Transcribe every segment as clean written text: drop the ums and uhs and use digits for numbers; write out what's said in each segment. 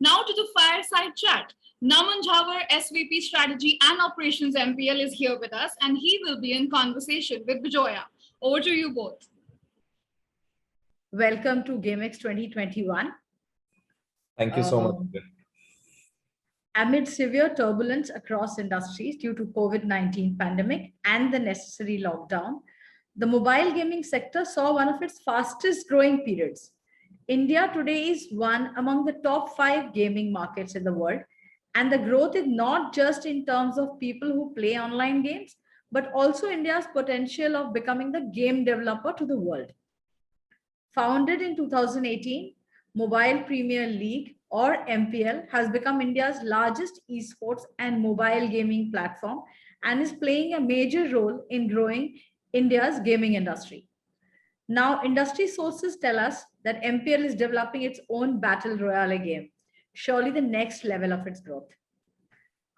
Now to the fireside chat. Naman Jhawar, SVP Strategy and Operations MPL, is here with us, and he will be in conversation with Bijoya. Over to you both. Welcome to GameX 2021. Thank you so much. Amid severe turbulence across industries due to COVID-19 pandemic and the necessary lockdown, the mobile gaming sector saw one of its fastest growing periods. India today is one among the top 5 gaming markets in the world, and the growth is not just in terms of people who play online games, but also India's potential of becoming the game developer to the world. Founded in 2018, Mobile Premier League or MPL has become India's largest esports and mobile gaming platform and is playing a major role in growing India's gaming industry. Now, industry sources tell us that MPL is developing its own battle royale game, surely the next level of its growth.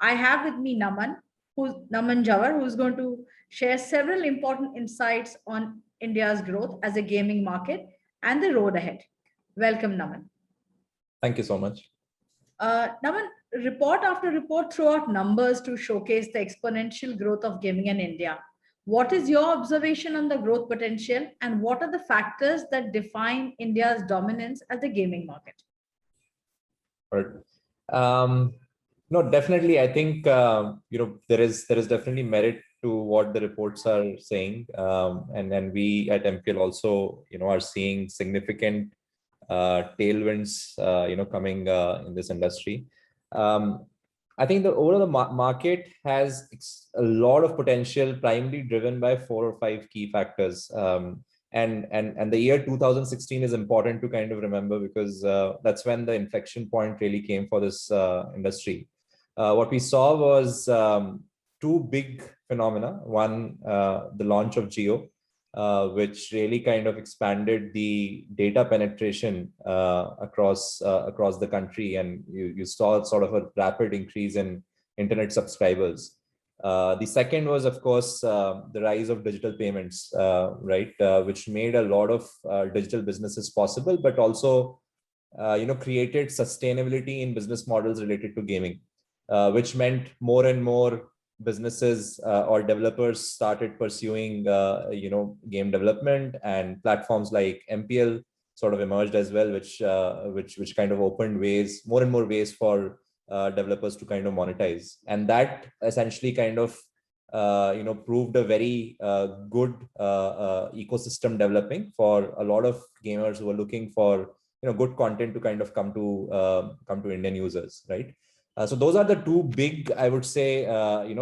I have with me Naman Jhawar, who's going to share several important insights on India's growth as a gaming market and the road ahead. Welcome, Naman. Thank you so much. Naman, report after report throw out numbers to showcase the exponential growth of gaming in India. What is your observation on the growth potential, and what are the factors that define India's dominance as a gaming market? All right. No, definitely. I think there is definitely merit to what the reports are saying, and we at MPL also are seeing significant tailwinds coming in this industry. I think the overall market has a lot of potential, primarily driven by 4 or 5 key factors. And the year 2016 is important to kind of remember, because that's when the inflection point really came for this industry. What we saw was 2 big phenomena. One, the launch of Jio, which really kind of expanded the data penetration across the country, and you saw sort of a rapid increase in internet subscribers. The second was, of course, the rise of digital payments, right, which made a lot of digital businesses possible, but also created sustainability in business models related to gaming, which meant more and more businesses or developers started pursuing game development, and platforms like MPL sort of emerged as well, which kind of opened more and more ways for developers to kind of monetize. And that essentially kind of proved a very good ecosystem developing for a lot of gamers who are looking for good content to kind of come to Indian users, right? So those are the 2 big, I would say,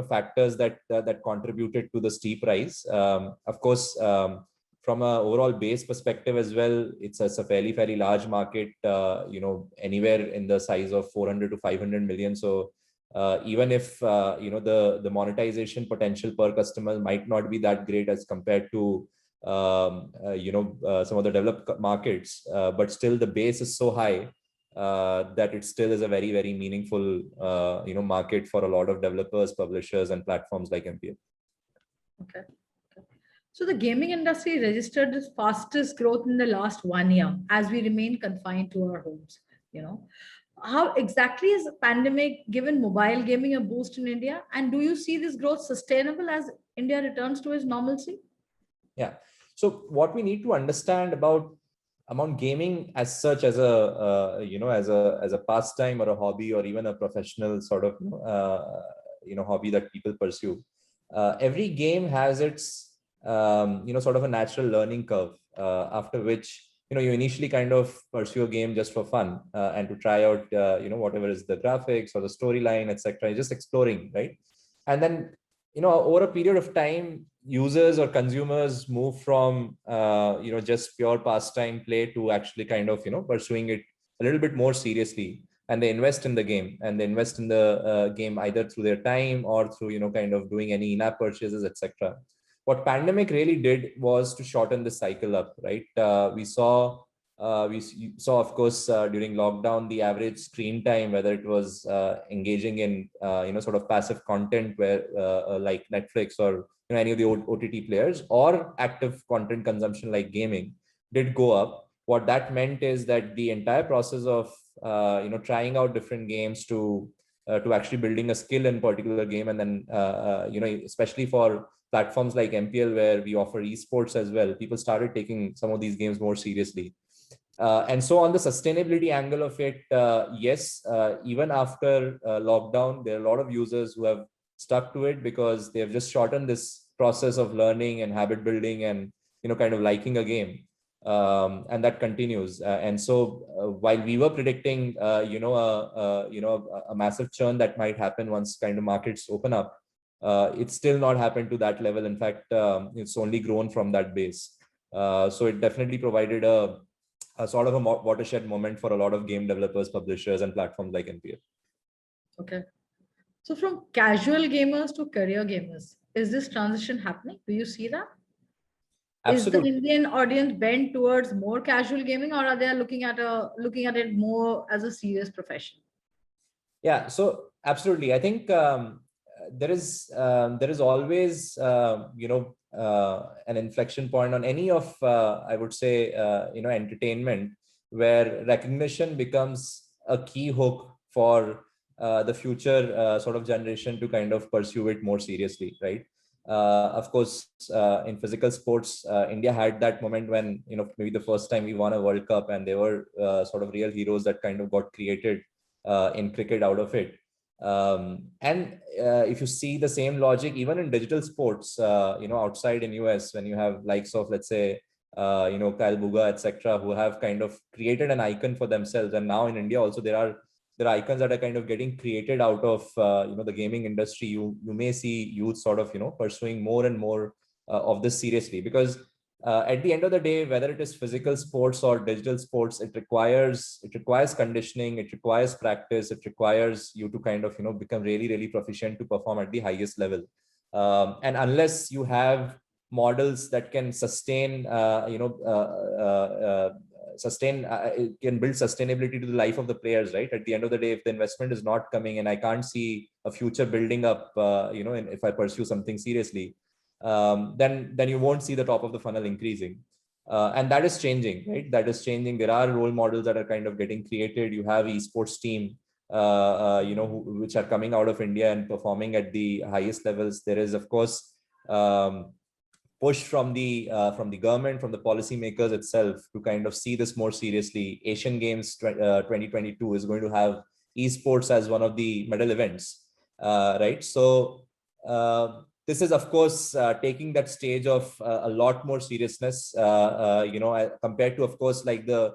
factors that contributed to the steep rise. Of course, from an overall base perspective as well, it's a fairly large market, anywhere in the size of 400 to 500 million. So even if the monetization potential per customer might not be that great as compared to some of the developed markets, but still the base is so high that it still is a very meaningful market for a lot of developers, publishers, and platforms like MPL. Okay. So the gaming industry registered its fastest growth in the last 1 year as we remain confined to our homes. How exactly has the pandemic given mobile gaming a boost in India, and do you see this growth sustainable as India returns to its normalcy? Yeah. So what we need to understand about gaming as such, as a as a pastime or a hobby or even a professional sort of hobby that people pursue, every game has its sort of a natural learning curve, after which you initially kind of pursue a game just for fun, and to try out whatever is the graphics or the storyline, etc. You're just exploring, right? And then over a period of time, users or consumers move from just pure pastime play to actually kind of pursuing it a little bit more seriously, and they invest in the game, and they invest in the game either through their time or through kind of doing any in-app purchases, etc. What pandemic really did was to shorten the cycle up, right? We saw, of course, during lockdown, the average screen time, whether it was engaging in sort of passive content where like Netflix or any of the OTT players, or active content consumption like gaming, did go up. What that meant is that the entire process of trying out different games to actually building a skill in particular game. And then, especially for platforms like MPL, where we offer esports as well, people started taking some of these games more seriously. And so on the sustainability angle of it, yes, even after lockdown, there are a lot of users who have stuck to it because they have just shortened this process of learning and habit building and, kind of liking a game. And that continues. And so while we were predicting, a massive churn that might happen once kind of markets open up, it's still not happened to that level. In fact, it's only grown from that base. So it definitely provided a sort of a watershed moment for a lot of game developers, publishers, and platforms like NPL. Okay. So from casual gamers to career gamers, is this transition happening? Do you see that? Absolutely. Is the Indian audience bent towards more casual gaming, or are they looking at it more as a serious profession? Yeah, so absolutely. I think there is always an inflection point on any of I would say entertainment, where recognition becomes a key hook for the future sort of generation to kind of pursue it more seriously, right? Of course, in physical sports, India had that moment when maybe the first time we won a World Cup, and there were sort of real heroes that kind of got created in cricket out of it. And if you see the same logic even in digital sports, outside in US, when you have likes of, let's say, Kyle Buga, etc., who have kind of created an icon for themselves. And now in India also, there are icons that are kind of getting created out of the gaming industry. You may see youth sort of pursuing more and more of this seriously, because at the end of the day, whether it is physical sports or digital sports, it requires conditioning, it requires practice, it requires you to kind of become really proficient to perform at the highest level. And unless you have models that can sustain can build sustainability to the life of the players, right? At the end of the day, if the investment is not coming, and I can't see a future building up, if I pursue something seriously, then you won't see the top of the funnel increasing. And that is changing, right? That is changing. There are role models that are kind of getting created. You have esports team, which are coming out of India and performing at the highest levels. There is, of course, push from the government, from the policymakers itself, to kind of see this more seriously. Asian Games 2022 is going to have esports as one of the medal events, right? So this is, of course, taking that stage of a lot more seriousness, compared to, of course, like the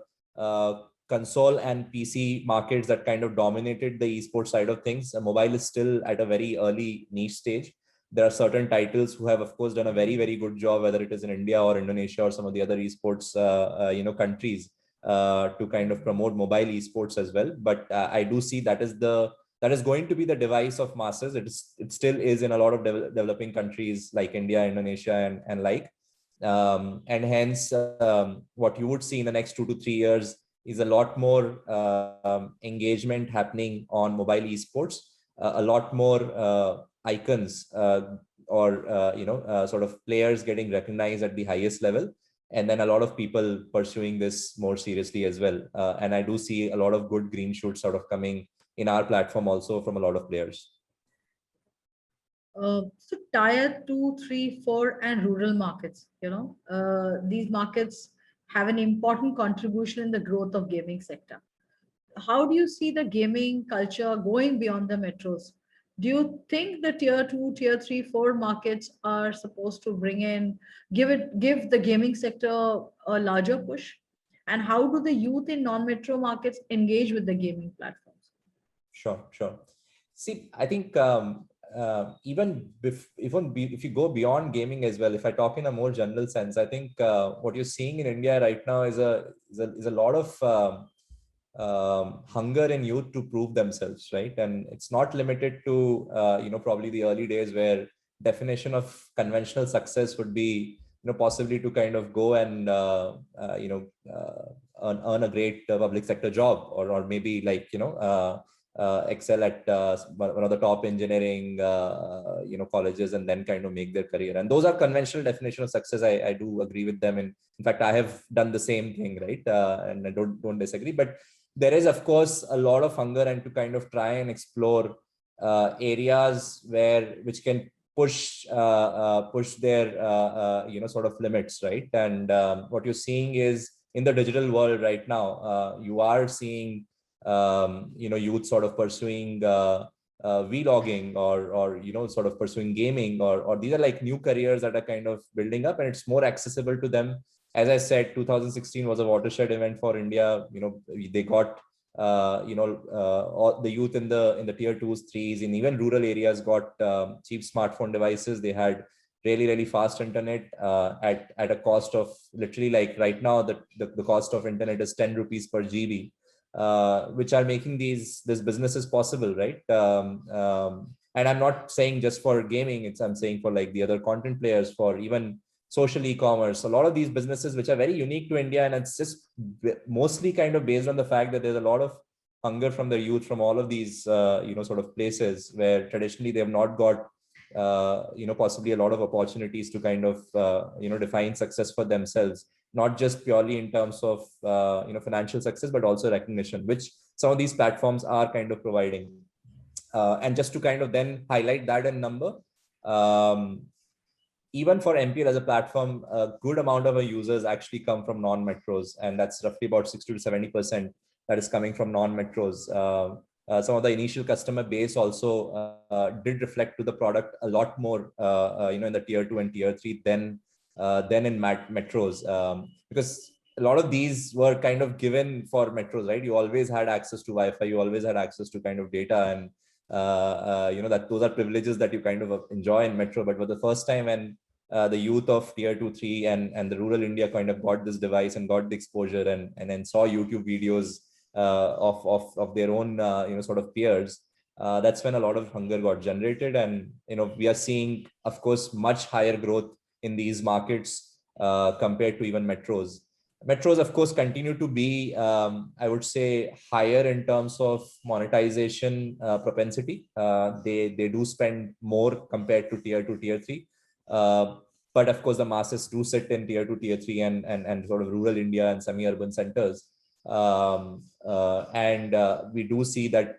console and PC markets that kind of dominated the esports side of things. Mobile is still at a very early niche stage. There are certain titles who have, of course, done a very good job, whether it is in India or Indonesia or some of the other esports, countries, to kind of promote mobile esports as well. But I do see that is going to be the device of masses. It still is in a lot of developing countries like India, Indonesia, and like. And hence, what you would see in the next 2 to 3 years is a lot more engagement happening on mobile esports, a lot more icons or sort of players getting recognized at the highest level, and then a lot of people pursuing this more seriously as well. And I do see a lot of good green shoots sort of coming in our platform also from a lot of players. So tier 2, 3, 4, and rural markets, these markets have an important contribution in the growth of gaming sector. How do you see the gaming culture going beyond the metros? Do you think the tier 2, tier 3, 4 markets are supposed to give the gaming sector a larger push? And how do the youth in non-metro markets engage with the gaming platforms? Sure. See, I think even if you go beyond gaming as well, if I talk in a more general sense, I think what you're seeing in India right now is a lot of hunger in youth to prove themselves, right? And it's not limited to probably the early days, where definition of conventional success would be possibly to kind of go and earn a great public sector job, or maybe like excel at one of the top engineering colleges, and then kind of make their career. And those are conventional definition of success. I do agree with them, and in fact I have done the same thing, right? And I don't disagree. But there is, of course, a lot of hunger and to kind of try and explore areas which can push their sort of limits, right? And what you're seeing is in the digital world right now, you are seeing youth sort of pursuing vlogging or sort of pursuing gaming, or these are like new careers that are kind of building up, and it's more accessible to them. As I said, 2016 was a watershed event for India. They got all the youth in the tier 2s, 3s, and even rural areas got cheap smartphone devices. They had really fast internet at a cost of literally, like right now the cost of internet is 10 rupees per GB, which are making these businesses possible, right? And I'm not saying just for gaming, I'm saying for like the other content players, for even social e-commerce, a lot of these businesses which are very unique to India, and it's just mostly kind of based on the fact that there's a lot of hunger from the youth from all of these sort of places where traditionally they have not got possibly a lot of opportunities to kind of define success for themselves, not just purely in terms of financial success, but also recognition, which some of these platforms are kind of providing. And just to kind of then highlight that in number, even for MPL as a platform, a good amount of our users actually come from non-metros, and that's roughly about 60 to 70% that is coming from non-metros. Some of the initial customer base also did reflect to the product a lot more, in the tier 2 and tier 3 than in metros, because a lot of these were kind of given for metros, right? You always had access to Wi-Fi, you always had access to kind of data, and that those are privileges that you kind of enjoy in metro. But for the first time, when the youth of tier 2, 3 and the rural India kind of got this device and got the exposure and then saw YouTube videos of their own sort of peers, that's when a lot of hunger got generated. And we are seeing, of course, much higher growth in these markets compared to even metros. Metros, of course, continue to be, I would say, higher in terms of monetization propensity. They do spend more compared to tier 2, tier 3. But of course, the masses do sit in tier 2, tier 3 and sort of rural India and semi-urban centers. We do see that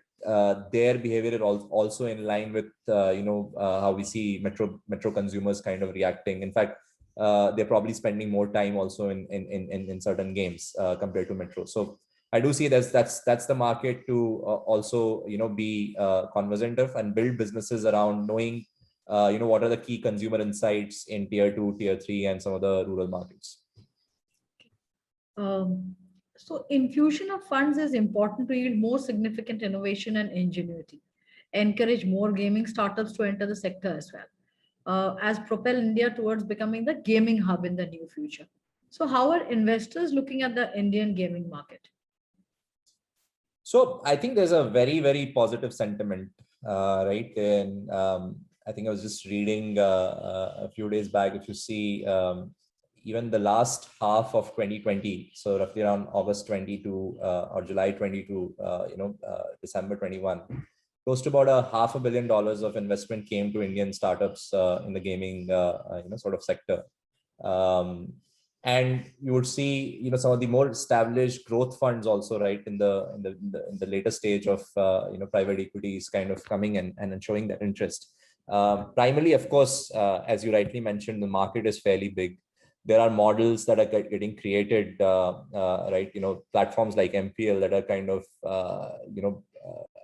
their behavior is also in line with how we see metro consumers kind of reacting. In fact, they're probably spending more time also in certain games compared to metro. So I do see that's the market to also be conversant of and build businesses around knowing what are the key consumer insights in tier 2, tier 3, and some of the rural markets. So infusion of funds is important to yield more significant innovation and ingenuity, encourage more gaming startups to enter the sector as well, as propel India towards becoming the gaming hub in the near future. So how are investors looking at the Indian gaming market? So I think there's a very positive sentiment, right? And I think I was just reading a few days back, if you see even the last half of 2020, so roughly around August 22 or July 22, December 21, close to about $500 million of investment came to Indian startups in the gaming sort of sector. And you would see some of the more established growth funds also, right, in the later stage of private equities kind of coming and showing that interest. Primarily, of course, as you rightly mentioned, the market is fairly big. There are models that are getting created, right? Platforms like MPL that are kind of,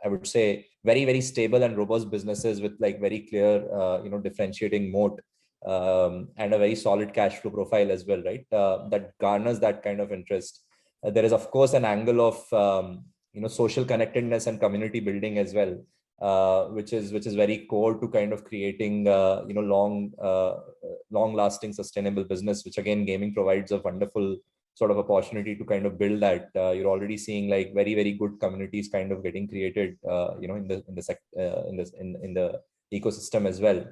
I would say, very stable and robust businesses with like very clear, differentiating moat and a very solid cash flow profile as well, right? That garners that kind of interest. There is, of course, an angle of, social connectedness and community building as well. Which is very core to kind of creating long-lasting sustainable business, which again gaming provides a wonderful sort of opportunity to kind of build that. You're already seeing like very good communities kind of getting created in the ecosystem as well.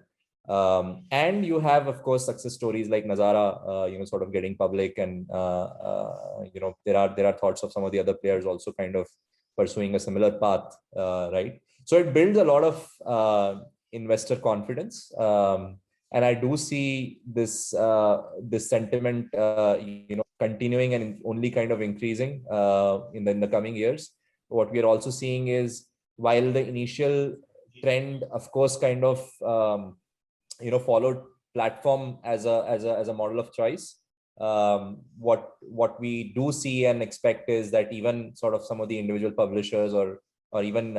And you have, of course, success stories like Nazara sort of getting public, and there are thoughts of some of the other players also kind of pursuing a similar path, right? So it builds a lot of investor confidence, and I do see this sentiment, continuing and only kind of increasing in the coming years. What we are also seeing is, while the initial trend, of course, kind of followed platform as a model of choice. What we do see and expect is that even sort of some of the individual publishers or even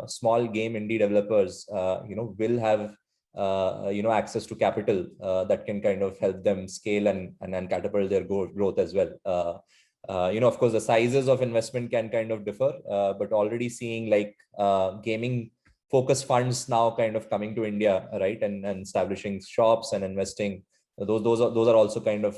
small game indie developers will have access to capital that can kind of help them scale and catapult their growth as well. Of course, the sizes of investment can kind of differ, but already seeing like gaming focused funds now kind of coming to India, right, and establishing shops and investing. Those are also kind of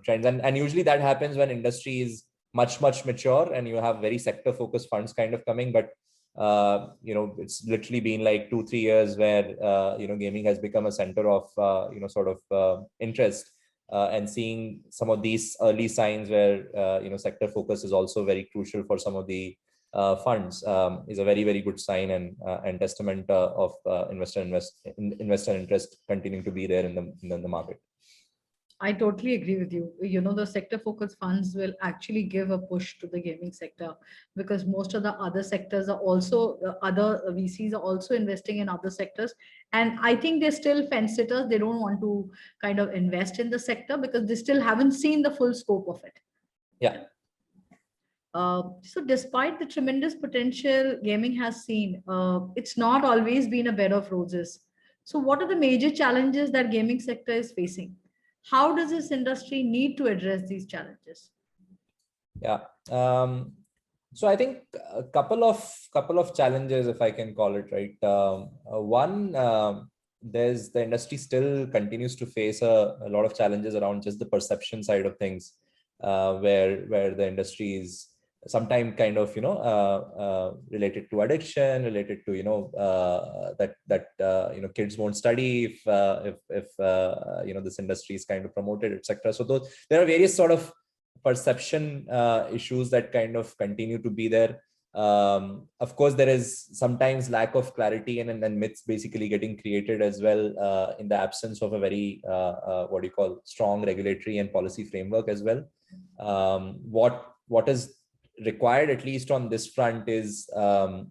trends, and usually that happens when industry is much mature and you have very sector focused funds kind of coming. But it's literally been like 2-3 years where gaming has become a center of interest, and seeing some of these early signs where sector focus is also very crucial for some of the funds is a very good sign, and testament of investor interest continuing to be there in the market. I totally agree with you. The sector focused funds will actually give a push to the gaming sector, because most of the other sectors are also, other VCs are also investing in other sectors. And I think they're still fence sitters. They don't want to kind of invest in the sector because they still haven't seen the full scope of it. Yeah. So despite the tremendous potential gaming has seen, it's not always been a bed of roses. So what are the major challenges that gaming sector is facing? How does this industry need to address these challenges? Yeah. So I think a couple of challenges, if I can call it, right. One, the industry still continues to face a lot of challenges around just the perception side of things, where the industry is sometimes kind of related to addiction, related to that kids won't study if this industry is kind of promoted, etc. So there are various sort of perception issues that kind of continue to be there. Of course, there is sometimes lack of clarity and myths basically getting created as well, in the absence of a very strong regulatory and policy framework as well. What is required, at least on this front, is a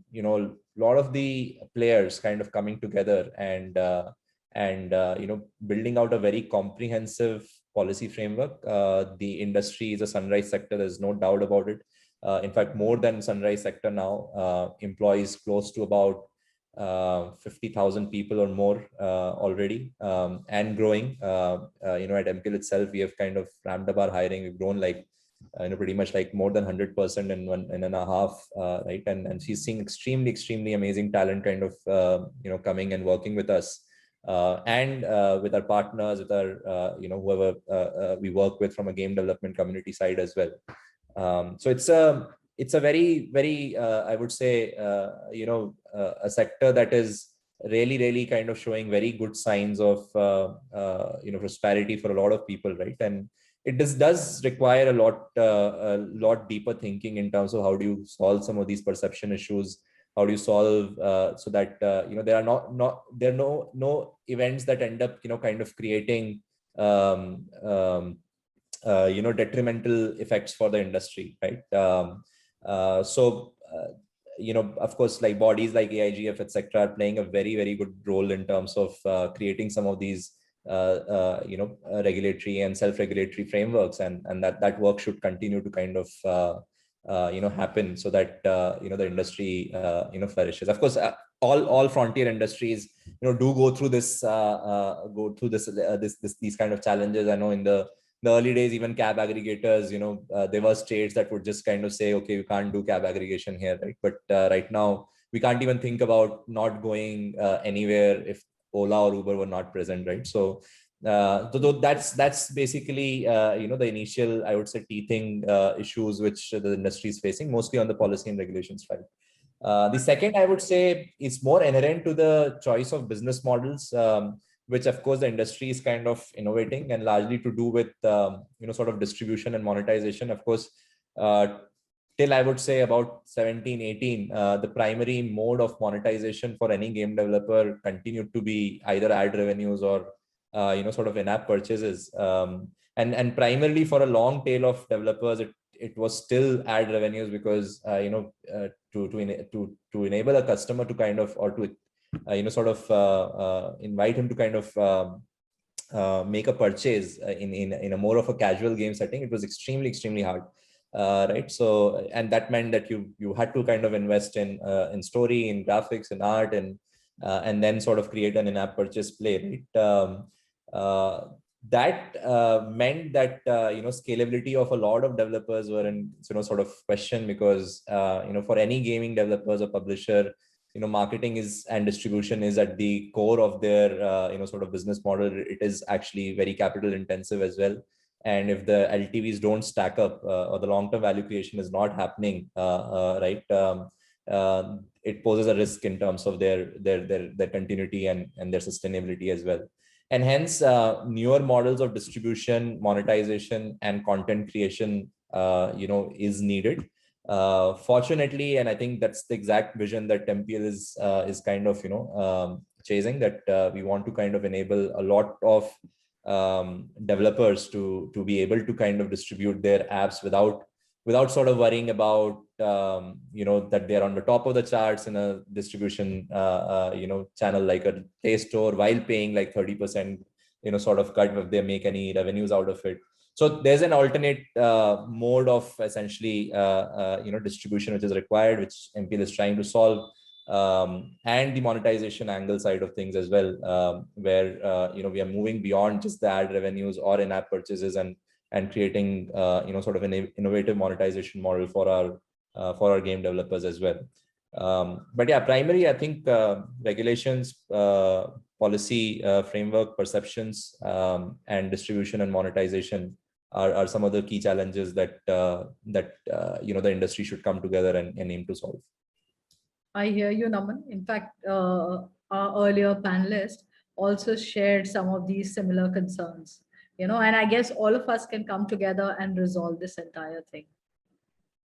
lot of the players kind of coming together and building out a very comprehensive policy framework. The industry is a sunrise sector, there's no doubt about it. In fact, more than sunrise sector now, employs close to about 50,000 people or more already, and growing. At MPL itself, we have kind of ramped up our hiring. We've grown like pretty much like more than 100% in 1.5 right, and she's seeing extremely amazing talent kind of coming and working with us, and with our partners, with our whoever we work with from a game development community side as well. So it's a very I would say a sector that is really kind of showing very good signs of prosperity for a lot of people, right? And it does require a lot deeper thinking in terms of how do you solve some of these perception issues, how do you solve so that there are no events that end up kind of creating detrimental effects for the industry, right? Of course, like bodies like AIGF, etc., are playing a very good role in terms of creating some of these regulatory and self-regulatory frameworks, and that work should continue to kind of happen so that the industry flourishes. Of course, all frontier industries do go through these kind of challenges. I know in the early days, even cab aggregators, there were states that would just kind of say, okay, we can't do cab aggregation here, right? But right now we can't even think about not going anywhere if Ola or Uber were not present, right? So that's basically the initial, I would say, teething issues which the industry is facing, mostly on the policy and regulations front. The second, I would say, is more inherent to the choice of business models, which of course the industry is kind of innovating, and largely to do with sort of distribution and monetization. Of course, till I would say about 17-18, the primary mode of monetization for any game developer continued to be either ad revenues or sort of in-app purchases. And primarily for a long tail of developers, it was still ad revenues because, to enable a customer to kind of, or to, invite him to kind of make a purchase in a more of a casual game setting, it was extremely hard. Right. So, and that meant that you had to kind of invest in story, in graphics, in art, and then sort of create an in-app purchase play. Right. That meant that scalability of a lot of developers were in sort of question, because for any gaming developers or publisher, marketing is and distribution is at the core of their sort of business model. It is actually very capital intensive as well. And if the LTVs don't stack up, or the long-term value creation is not happening, right, it poses a risk in terms of their continuity and their sustainability as well. And hence, newer models of distribution, monetization, and content creation, is needed. Fortunately, and I think that's the exact vision that MPL is kind of chasing, that we want to kind of enable a lot of developers to be able to kind of distribute their apps without sort of worrying about that they're on the top of the charts in a distribution channel like a Play Store, while paying like 30% sort of cut if they make any revenues out of it. So there's an alternate mode of essentially distribution which is required, which MPL is trying to solve, and the monetization angle side of things as well, where we are moving beyond just the ad revenues or in-app purchases, and creating sort of an innovative monetization model for our game developers as well. But yeah, primarily I think regulations, policy framework, perceptions, and distribution and monetization are some of the key challenges that the industry should come together and aim to solve. I hear you, Naman. In fact, our earlier panelist also shared some of these similar concerns, and I guess all of us can come together and resolve this entire thing.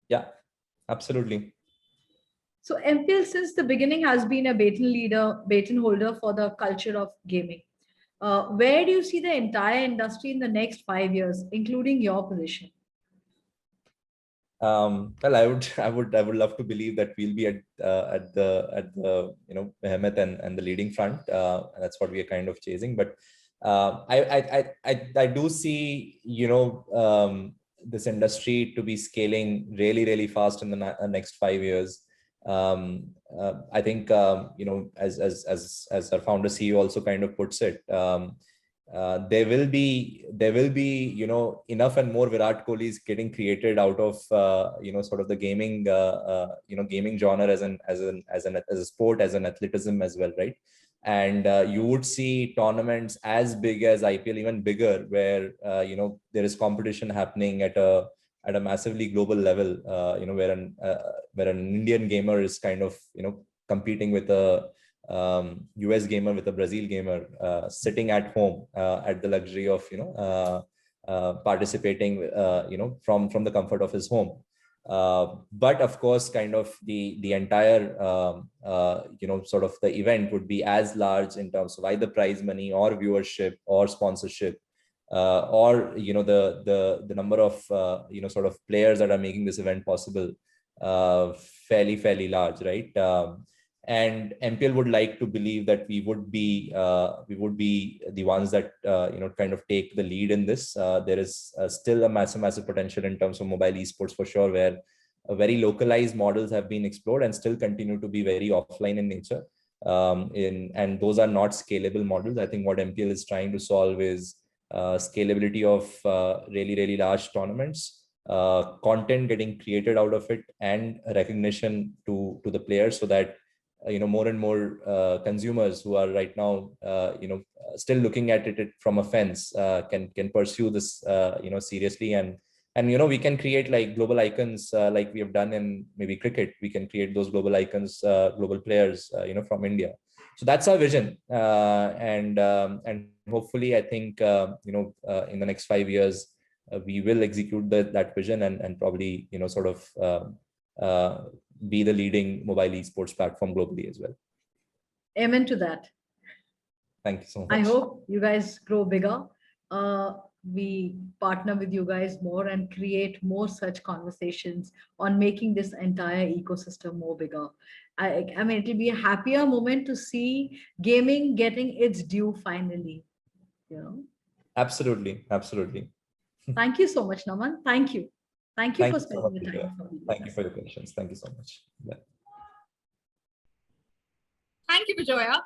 Yeah, absolutely. So MPL since the beginning has been a baton holder for the culture of gaming. Where do you see the entire industry in the next 5 years, including your position? Well, I would love to believe that we'll be at the behemoth and the leading front. That's what we are kind of chasing. But I do see this industry to be scaling really fast in the next 5 years. I think as our founder CEO also kind of puts it, there will be enough and more Virat Kohlis getting created out of sort of the gaming gaming genre as a sport, as an athleticism as well, right? And you would see tournaments as big as IPL, even bigger, where there is competition happening at a massively global level, where an Indian gamer is kind of competing with a US gamer, with a Brazil gamer, sitting at home at the luxury of participating from the comfort of his home. But of course, kind of the entire sort of the event would be as large in terms of either prize money or viewership or sponsorship, or the number of sort of players that are making this event possible, fairly large, right? And MPL would like to believe that we would be the ones that kind of take the lead in this. There is still a massive potential in terms of mobile esports for sure, where very localized models have been explored and still continue to be very offline in nature. And those are not scalable models. I think what MPL is trying to solve is scalability of really large tournaments, content getting created out of it, and recognition to the players, so that more and more consumers who are right now still looking at it from a fence can pursue this seriously, and we can create like global icons, like we have done in maybe cricket. We can create those global icons, global players from India. So that's our vision, and hopefully I think in the next 5 years we will execute that vision, and probably sort of be the leading mobile esports platform globally as well. Amen to that. Thank you so much. I hope you guys grow bigger. We partner with you guys more and create more such conversations on making this entire ecosystem more bigger. I mean, it'll be a happier moment to see gaming getting its due finally. You know. Absolutely. Absolutely. Thank you so much, Naman. Thank you. Thank you Thank for you so spending much, the Vijaya. time for me. Thank you for your questions. Thank you so much. Yeah. Thank you, Bijoya.